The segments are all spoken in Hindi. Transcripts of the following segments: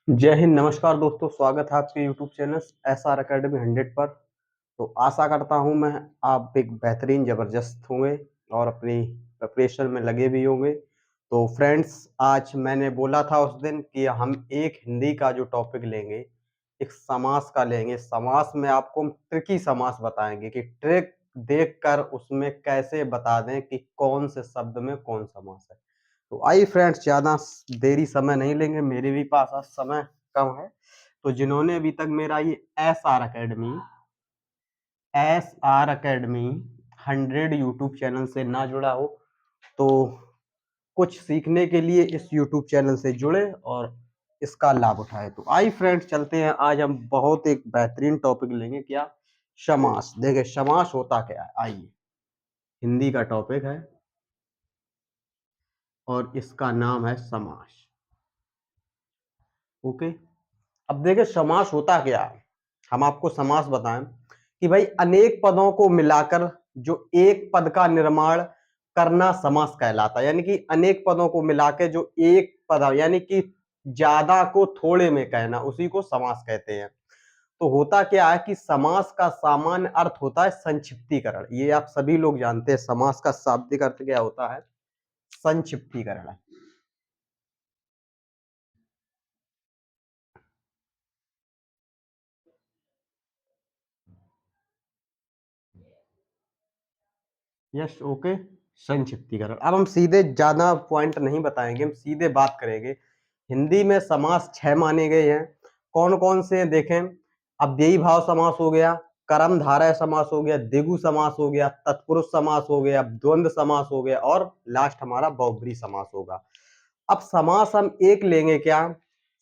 जय हिंद, नमस्कार दोस्तों। स्वागत है आपके यूट्यूब चैनल SR अकेडमी 100 पर। तो आशा करता हूँ मैं आप एक बेहतरीन ज़बरदस्त होंगे और अपनी प्रिपरेशन में लगे भी होंगे। तो फ्रेंड्स, आज मैंने बोला था उस दिन कि हम एक हिंदी का जो टॉपिक लेंगे, एक समास का लेंगे। समास में आपको हम ट्रिकी समास बताएँगे कि ट्रिक देखकर उसमें कैसे बता दें कि कौन से शब्द में कौन समास है। तो आइए फ्रेंड्स, ज़्यादा देरी समय नहीं लेंगे, मेरे भी पास आज समय कम है। तो जिन्होंने अभी तक मेरा ये S R academy 100 YouTube channel से ना जुड़ा हो, तो कुछ सीखने के लिए इस यूट्यूब चैनल से जुड़े और इसका लाभ उठाए। तो आइए फ्रेंड्स, चलते हैं। आज हम बहुत एक बेहतरीन टॉपिक लेंगे। क्या? समास। देखिए, समास होता क्या है, आइए। हिंदी का टॉपिक है और इसका नाम है समास। ओके। अब देखिए, समास होता क्या है। हम आपको समास बताएं कि भाई अनेक पदों को मिलाकर जो एक पद का निर्माण करना समास कहलाता है। यानी कि अनेक पदों को मिला के जो एक पद, यानी कि ज्यादा को थोड़े में कहना, उसी को समास कहते हैं। तो होता क्या है कि समास का सामान्य अर्थ होता है संक्षिप्तीकरण। ये आप सभी लोग जानते हैं, समास का शाब्दिक अर्थ क्या होता है? संक्षिप्तीकरण। Yes, okay. संक्षिप्तीकरण। अब हम सीधे ज्यादा पॉइंट नहीं बताएंगे, हम सीधे बात करेंगे। हिंदी में समास 6 माने गए हैं। कौन कौन से हैं देखें। अव्ययी भाव समास हो गया, कर्मधारय समास हो गया, द्विगु समास हो गया, तत्पुरुष समास हो गया, द्वंद्व समास हो गया और लास्ट हमारा बहुब्रीहि समास होगा। अब समास हम एक लेंगे क्या?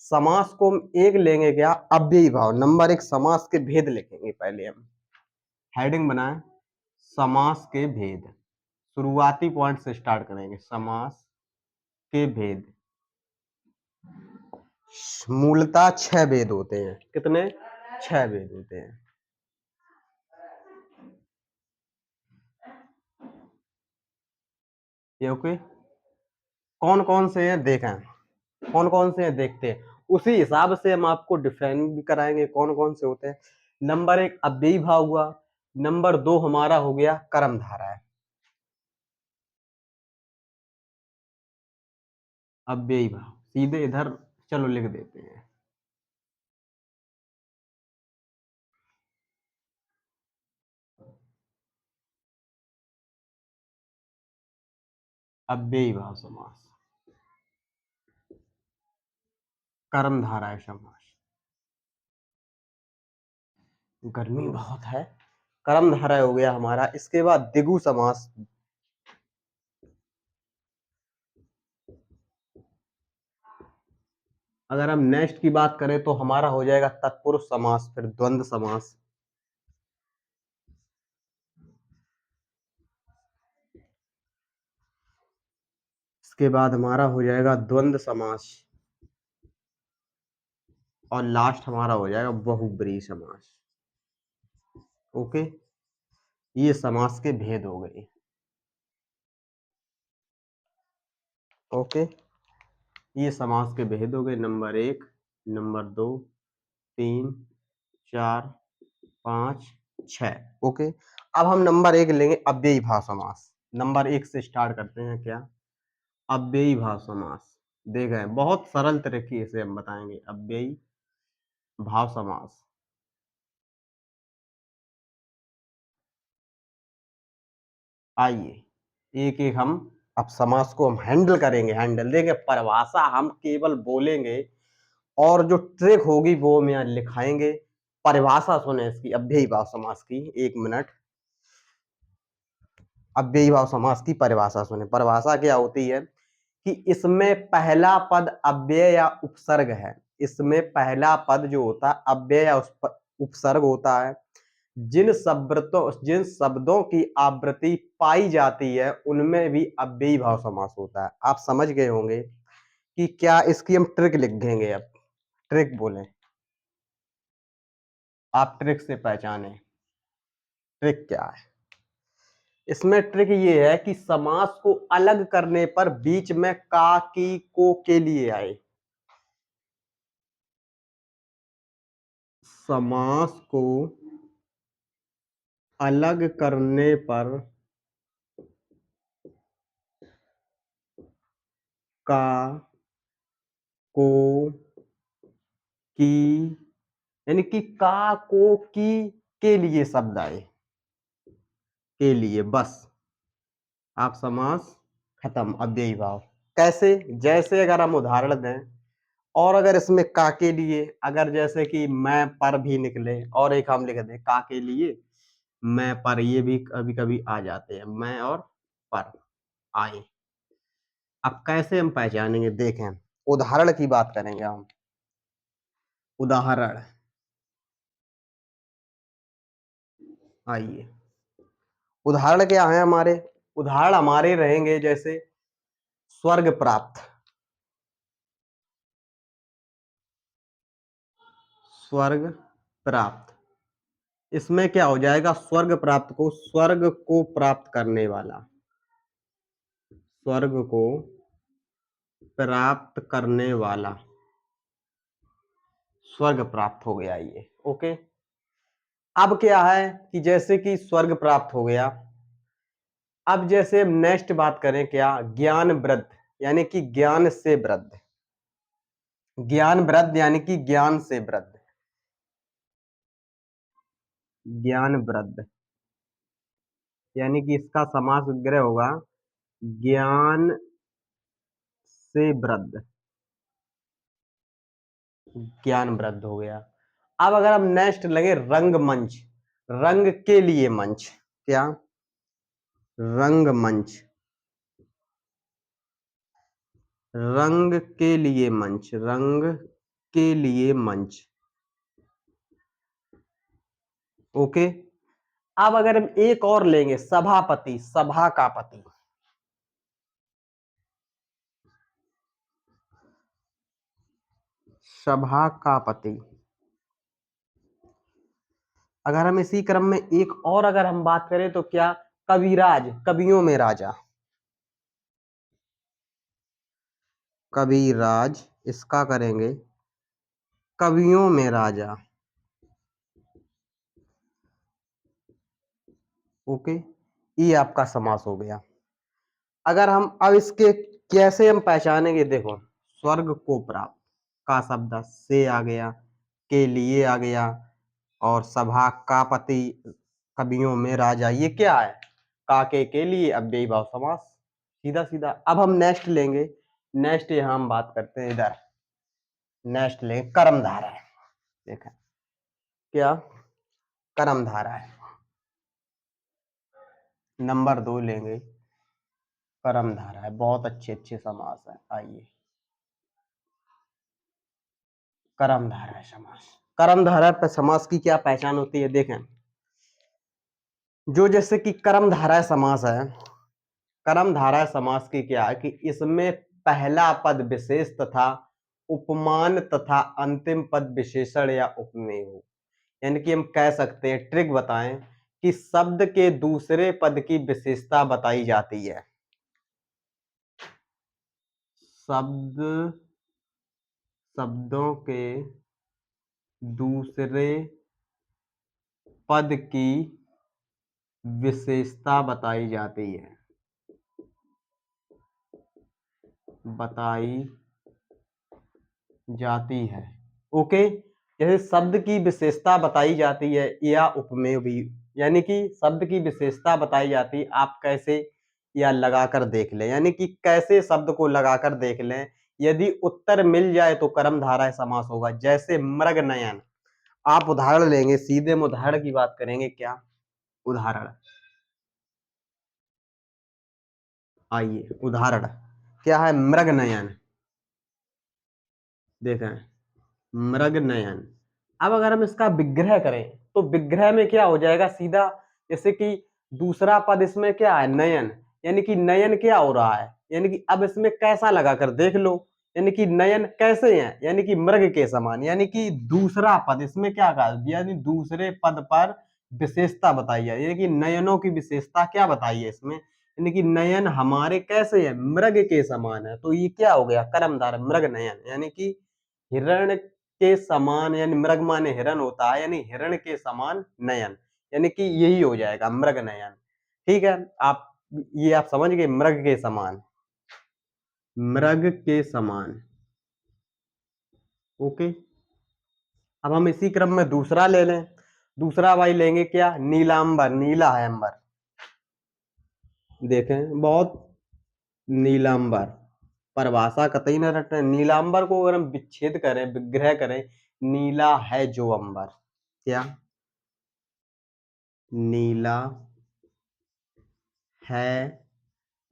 समास को हम एक लेंगे क्या? अव्ययी भाव। नंबर एक, समास के भेद लिखेंगे। पहले हम हेडिंग बनाएं, समास के भेद। शुरुआती पॉइंट से स्टार्ट करेंगे। समास के भेद। मूलतः 6 भेद होते हैं। कितने? 6 भेद होते हैं। ये ओके। कौन कौन से हैं देखें, कौन कौन से हैं देखते हैं, उसी हिसाब से हम आपको डिफाइन भी कराएंगे कौन कौन से होते हैं। नंबर एक, अव्ययी भाव हुआ। नंबर दो हमारा हो गया कर्मधारय है। अव्ययी भाव सीधे इधर चलो लिख देते हैं। अव्ययी भाव समास, कर्मधारय समास। गर्मी बहुत है। कर्मधारय हो गया हमारा। इसके बाद द्विगु समास। अगर हम नेक्स्ट की बात करें तो हमारा हो जाएगा तत्पुरुष समास, फिर द्वंद्व समास। इसके बाद हमारा हो जाएगा द्वंद्व समास और लास्ट हमारा हो जाएगा बहुब्रीहि समास। ओके। ये समास के भेद हो गए। ओके। ये समास के भेद हो गए। नंबर एक, नंबर दो, तीन, चार, पांच, छह। ओके। अब हम नंबर एक लेंगे अव्ययी भाव समास। नंबर एक से स्टार्ट करते हैं। क्या? अव्ययी भाव समास। देखें, बहुत सरल तरीके से हम बताएंगे अव्ययी भाव समास। आइए एक एक हम अब समास को हम हैंडल करेंगे। हैंडल देंगे, परिभाषा हम केवल बोलेंगे और जो ट्रिक होगी वो हम यहाँ लिखाएंगे। परिभाषा सुने इसकी, अव्ययी भाव समास की। एक मिनट। अव्ययी भाव समास की परिभाषा सुने। परिभाषा क्या होती है कि इसमें पहला पद अव्यय या उपसर्ग है। इसमें पहला पद जो होता है अव्यय या उपसर्ग होता है। जिन शब्दों की आवृत्ति पाई जाती है उनमें भी अव्ययी भाव समास होता है। आप समझ गए होंगे कि क्या इसकी हम ट्रिक लिख देंगे। अब ट्रिक बोलें, आप ट्रिक से पहचाने ट्रिक क्या है। इसमें ट्रिक ये है कि समास को अलग करने पर बीच में का, की, को के लिए आए। समास को अलग करने पर का, को, की, यानी कि का, को, की के लिए शब्द आए, के लिए, बस आप समास खत्म, अव्ययी भाव। कैसे? जैसे अगर हम उदाहरण दें, और अगर इसमें का के लिए, अगर जैसे कि मैं पर भी निकले और एक हम लिख दें का के लिए, मैं पर, ये भी कभी कभी आ जाते हैं, मैं और पर आए। अब कैसे हम पहचानेंगे? देखें, उदाहरण की बात करेंगे हम। उदाहरण, आइए, उदाहरण क्या है हमारे? उदाहरण हमारे रहेंगे जैसे स्वर्ग प्राप्त, स्वर्ग प्राप्त, इसमें क्या हो जाएगा? स्वर्ग प्राप्त को, स्वर्ग को प्राप्त करने वाला, स्वर्ग को प्राप्त करने वाला, स्वर्ग प्राप्त हो गया ये। ओके, अब क्या है कि जैसे कि स्वर्ग प्राप्त हो गया, अब जैसे हम नेक्स्ट बात करें, क्या? ज्ञान वृद्ध, यानी कि ज्ञान से वृद्ध, ज्ञान वृद्ध यानी कि ज्ञान से वृद्ध, ज्ञान वृद्ध, यानी कि इसका समास विग्रह होगा ज्ञान से वृद्ध, ज्ञान वृद्ध हो गया। अब अगर हम नेक्स्ट लगे रंगमंच, रंग के लिए मंच, क्या? रंगमंच, रंग के लिए मंच, रंग के लिए मंच। ओके, अब अगर हम एक और लेंगे सभापति, सभा का पति, सभा का पति। अगर हम इसी क्रम में एक और अगर हम बात करें तो क्या? कविराज, कवियों में राजा, कविराज, इसका करेंगे कवियों में राजा। ओके, ये आपका समास हो गया। अगर हम अब इसके कैसे हम पहचानेंगे? देखो, स्वर्ग को प्राप्त का शब्द से आ गया, के लिए आ गया, और सभा का पति, कवियों में राजा, ये क्या है? काके के लिए अव्ययी भाव समास, सीधा सीधा। अब हम नेक्स्ट लेंगे, नेक्स्ट यहां हम बात करते हैं, इधर नेक्स्ट लेंगे कर्मधारा है। देखा, क्या? कर्मधारा है। नंबर 2 लेंगे, कर्मधारा है, बहुत अच्छे अच्छे समास है। आइए, कर्मधारा है समास। कर्मधारा पर समास की क्या पहचान होती है? देखें, जो जैसे कि कर्मधारा समास है, कर्मधारा समास की क्या है कि इसमें पहला पद विशेष तथा उपमान तथा अंतिम पद विशेषण या उपमेय हो, यानी कि हम कह सकते हैं, ट्रिक बताएं कि शब्द के दूसरे पद की विशेषता बताई जाती है, शब्द, शब्दों के दूसरे पद की विशेषता बताई जाती है, बताई जाती है। ओके, जैसे शब्द की विशेषता बताई जाती है या उपमेय भी, यानी कि शब्द की विशेषता बताई जाती है, आप कैसे या लगाकर देख लें, यानी कि कैसे शब्द को लगाकर देख लें। यदि उत्तर मिल जाए तो कर्मधारय समास होगा, जैसे मृग नयन। आप उदाहरण लेंगे, सीधे हम उदाहरण की बात करेंगे। क्या उदाहरण? आइए, उदाहरण क्या है? मृग नयन। देखें, मृग नयन। अब अगर हम इसका विग्रह करें तो विग्रह में क्या हो जाएगा? सीधा, जैसे कि दूसरा पद इसमें क्या है? नयन, यानी कि नयन क्या हो रहा है, यानी कि अब इसमें कैसा लगाकर देख लो, यानी कि नयन कैसे हैं? यानी कि मृग के समान, यानी कि दूसरा पद इसमें क्या कहा, यानी दूसरे पद पर विशेषता बताई है, यानी कि नयनों की विशेषता क्या बताई है इसमें, यानी कि नयन हमारे कैसे है? मृग के समान है। तो ये क्या हो गया? कर्मधारय, मृग नयन, यानी कि हिरण के समान, यानी मृग माने हिरण होता है, यानी हिरण के समान नयन, यानी कि यही हो जाएगा मृग नयन। ठीक है, ये आप समझ गए, मृग के समान, मृग के समान। ओके, अब हम इसी क्रम में दूसरा ले लें। दूसरा भाई लेंगे क्या, नीलांबर, नीला है अंबर, देखें बहुत, नीलांबर, परिभाषा कतई न रटें। नीलांबर को अगर हम विच्छेद करें, विग्रह करें, नीला है जो अंबर, क्या, नीला है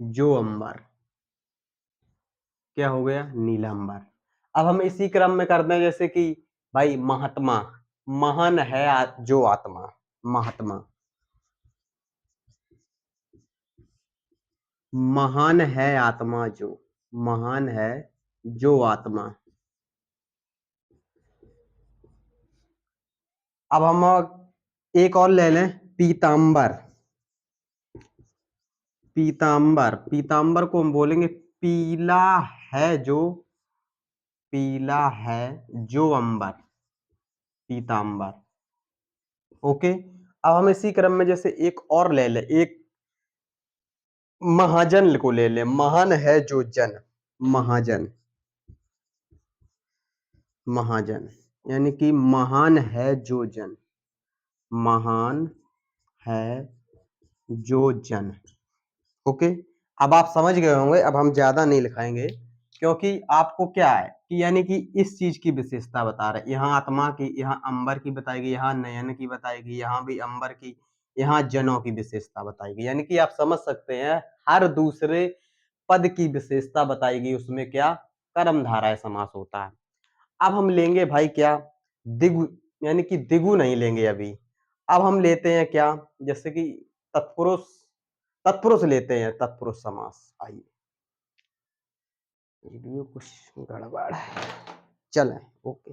जो अंबर, क्या हो गया, नीलांबर। अब हम इसी क्रम में करते हैं, जैसे कि भाई महात्मा, महान है जो आत्मा, महात्मा, महान है आत्मा जो, महान है जो आत्मा। अब हम एक और ले लें, पीतांबर, पीतांबर, पीतांबर को हम बोलेंगे पीला है जो, पीला है जो अंबर, पीतांबर। ओके, अब हम इसी क्रम में जैसे एक और ले लें, एक महाजन को ले लें, महान है जो जन, महाजन, महाजन, यानी कि महान है जो जन, महान है जो जन। ओके, अब आप समझ गए होंगे, अब हम ज्यादा नहीं लिखाएंगे, क्योंकि आपको क्या है कि यानी कि इस चीज की विशेषता बता रहे, यहाँ आत्मा की, यहाँ अंबर की बताएगी, यहाँ नयन की बताएगी, यहाँ भी अंबर की, यहाँ जनों की विशेषता बताएगी, यानी कि आप समझ सकते हैं हर दूसरे पद की विशेषता बताएगी, उसमें क्या कर्मधारय समास होता है। अब हम लेंगे भाई क्या, दिगु, यानी कि दिगु नहीं लेंगे अभी, अब हम लेते हैं क्या, जैसे कि तत्पुरुष, तत्पुरुष लेते हैं, तत्पुरुष समास। आइए, वीडियो कुछ गड़बड़ है, चलें, ओके।